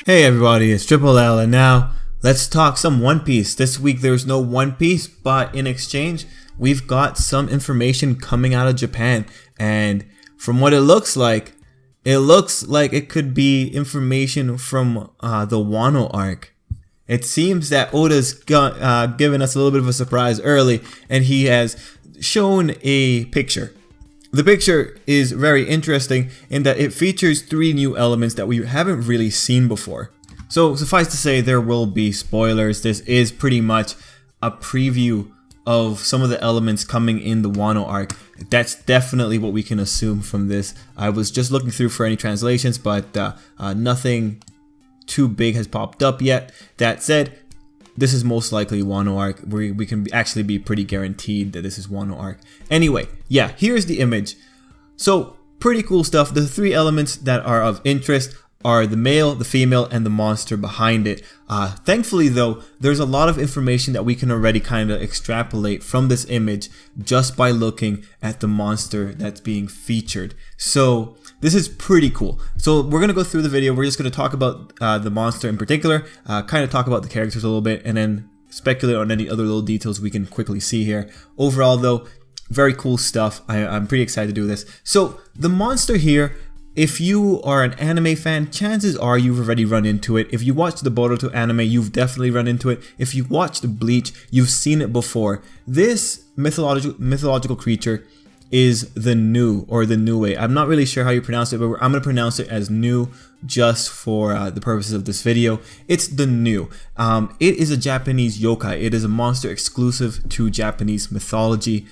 Hey everybody, it's Tripl-L, and now let's talk some One Piece. This week there's no One Piece, but in exchange we've got some information coming out of Japan, and from what it looks like it could be information from the Wano arc. It seems that Oda's given us a little bit of a surprise early, and he has shown a picture. The picture is very interesting in that it features 3 new elements that we haven't really seen before. So suffice to say, there will be spoilers. This is pretty much a preview of some of the elements coming in the Wano arc. That's definitely what we can assume from this. I was just looking through for any translations, but nothing too big has popped up yet. That said, this is most likely Wano arc. We can actually be pretty guaranteed that this is Wano arc. Anyway, yeah, here's the image. So, pretty cool stuff. The 3 elements that are of interest are the male, the female, and the monster behind it. Thankfully though, there's a lot of information that we can already kind of extrapolate from this image just by looking at the monster that's being featured. So this is pretty cool. So we're going to go through the video. We're just going to talk about the monster in particular, kind of talk about the characters a little bit, and then speculate on any other little details we can quickly see here. Overall though, very cool stuff. I'm pretty excited to do this. So the monster here, if you are an anime fan, chances are you've already run into it. If you watched the Boruto anime, you've definitely run into it. If you watched Bleach, you've seen it before. This mythological creature is the Nu, or the Nue. I'm not really sure how you pronounce it, but I'm going to pronounce it as Nu just for the purposes of this video. It's the Nu. It is a Japanese yokai. It is a monster exclusive to Japanese mythology.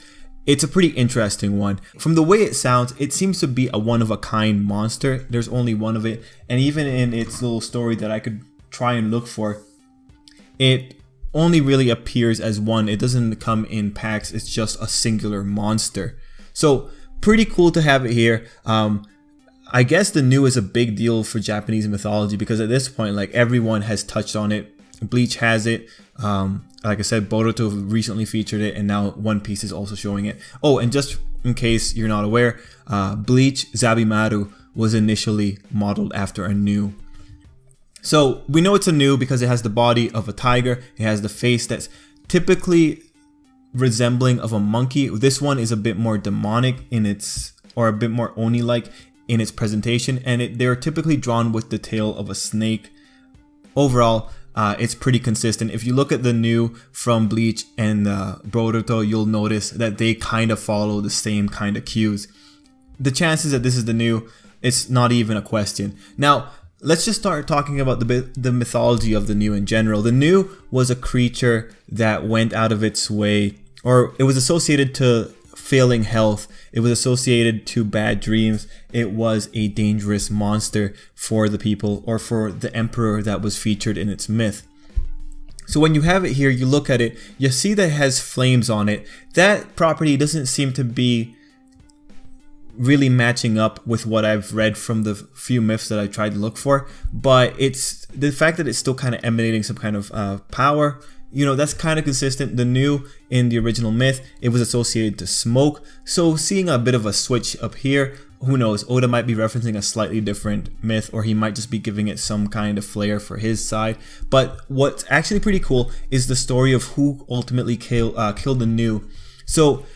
It's a pretty interesting one. From the way it sounds, it seems to be a one-of-a-kind monster. There's only one of it, and even in its little story that I could try and look for, it only really appears as one. It doesn't come in packs. It's just a singular monster. So pretty cool to have it here. I guess the Nu is a big deal for Japanese mythology because at this point, like, everyone has touched on it. Bleach has it. Like I said, Boruto recently featured it, and now One Piece is also showing it. Oh, and just in case you're not aware, Bleach Zabimaru was initially modeled after a Nu. So we know it's a Nu because it has the body of a tiger. It has the face that's typically resembling of a monkey. This one is a bit more demonic in its, or a bit more Oni-like in its presentation, and they're typically drawn with the tail of a snake. Overall, it's pretty consistent. If you look at the Nu from Bleach and Boruto, you'll notice that they kind of follow the same kind of cues. The chances that this is the Nu, it's not even a question. Now, let's just start talking about the mythology of the Nu in general. The Nu was a creature that went out of its way, or it was associated to failing health. It was associated to bad dreams. It was a dangerous monster for the people, or for the emperor that was featured in its myth. So when you have it here, you look at it, you see that it has flames on it. That property doesn't seem to be really matching up with what I've read from the few myths that I tried to look for, but it's the fact that it's still kind of emanating some kind of power. You know, that's kind of consistent. The Nu in the original myth, it was associated to smoke. So seeing a bit of a switch up here, who knows, Oda might be referencing a slightly different myth, or he might just be giving it some kind of flair for his side. But what's actually pretty cool is the story of who ultimately killed the Nu. So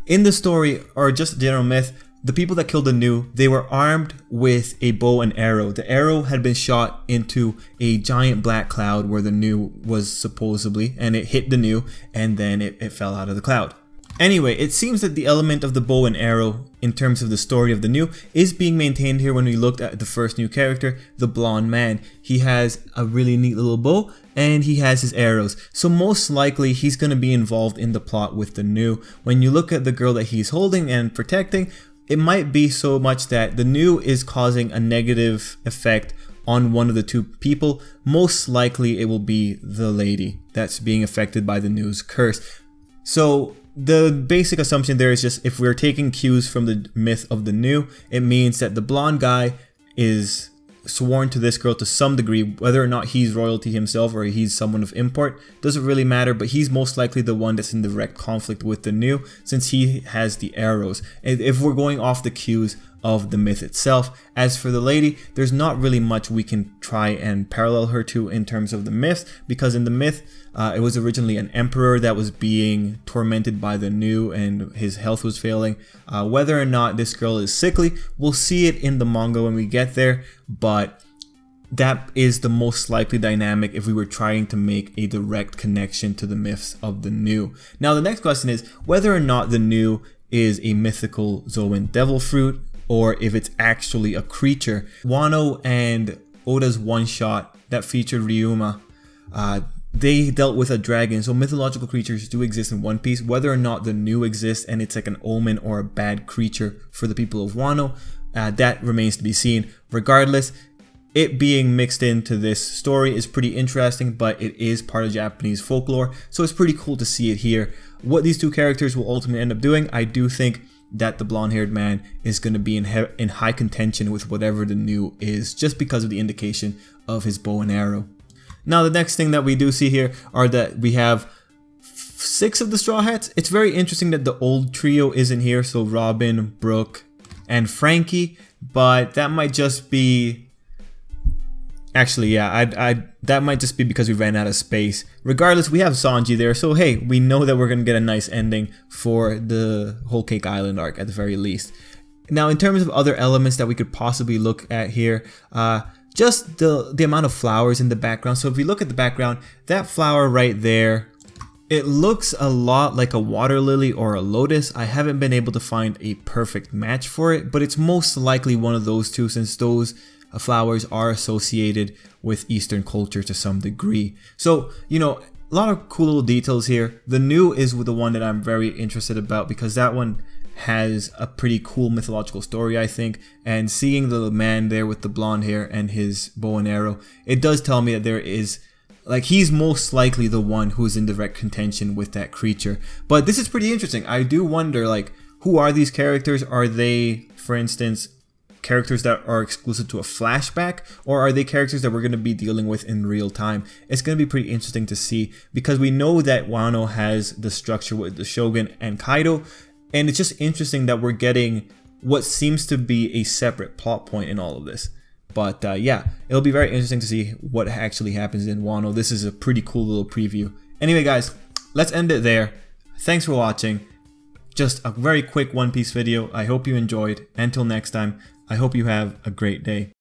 in the story, or just the general myth, the people that killed the Nu, they were armed with a bow and arrow. The arrow had been shot into a giant black cloud where the Nu was supposedly, and it hit the Nu, and then it fell out of the cloud. Anyway, it seems that the element of the bow and arrow in terms of the story of the Nu is being maintained here when we looked at the first new character, the blonde man. He has a really neat little bow, and he has his arrows. So most likely he's going to be involved in the plot with the Nu. When you look at the girl that he's holding and protecting, it might be so much that the Nu is causing a negative effect on one of the 2 people. Most likely it will be the lady that's being affected by the Nu's curse. So the basic assumption there is just, if we're taking cues from the myth of the Nu, it means that the blonde guy is sworn to this girl to some degree. Whether or not he's royalty himself or he's someone of import doesn't really matter, but he's most likely the one that's in direct conflict with the Nu, since he has the arrows. And if we're going off the cues of the myth itself. As for the lady, there's not really much we can try and parallel her to in terms of the myth, because in the myth it was originally an emperor that was being tormented by the new and his health was failing. Whether or not this girl is sickly, we'll see it in the manga when we get there, but that is the most likely dynamic if we were trying to make a direct connection to the myths of the new. Now the next question is whether or not the new is a mythical Zoan devil fruit or if it's actually a creature. Wano and Oda's one-shot that featured Ryuma, they dealt with a dragon, so mythological creatures do exist in One Piece. Whether or not the new exists and it's like an omen or a bad creature for the people of Wano, that remains to be seen. Regardless, it being mixed into this story is pretty interesting, but it is part of Japanese folklore, so it's pretty cool to see it here. What these two characters will ultimately end up doing, I do think that the blonde-haired man is going to be in high contention with whatever the new is, just because of the indication of his bow and arrow. Now the next thing that we do see here are that we have 6 of the Straw Hats. It's very interesting that the old trio isn't here, so Robin, Brooke, and Frankie, but that might just be... Actually, yeah, that might just be because we ran out of space. Regardless, we have Sanji there, so hey, we know that we're going to get a nice ending for the Whole Cake Island arc at the very least. Now, in terms of other elements that we could possibly look at here, just the amount of flowers in the background. So if we look at the background, that flower right there, it looks a lot like a water lily or a lotus. I haven't been able to find a perfect match for it, but it's most likely one of those two, since those flowers are associated with Eastern culture to some degree. So, you know, a lot of cool little details here. The new is the one that I'm very interested about because that one has a pretty cool mythological story, I think. And seeing the man there with the blonde hair and his bow and arrow, it does tell me that there is, like, he's most likely the one who's in direct contention with that creature. But this is pretty interesting. I do wonder, like, who are these characters? Are they, for instance, characters that are exclusive to a flashback, or are they characters that we're going to be dealing with in real time? It's going to be pretty interesting to see, because we know that Wano has the structure with the Shogun and Kaido, and it's just interesting that we're getting what seems to be a separate plot point in all of this. But yeah, it'll be very interesting to see what actually happens in Wano. This is a pretty cool little preview. Anyway guys, let's end it there. Thanks for watching. Just a very quick One Piece video. I hope you enjoyed. Until next time, I hope you have a great day.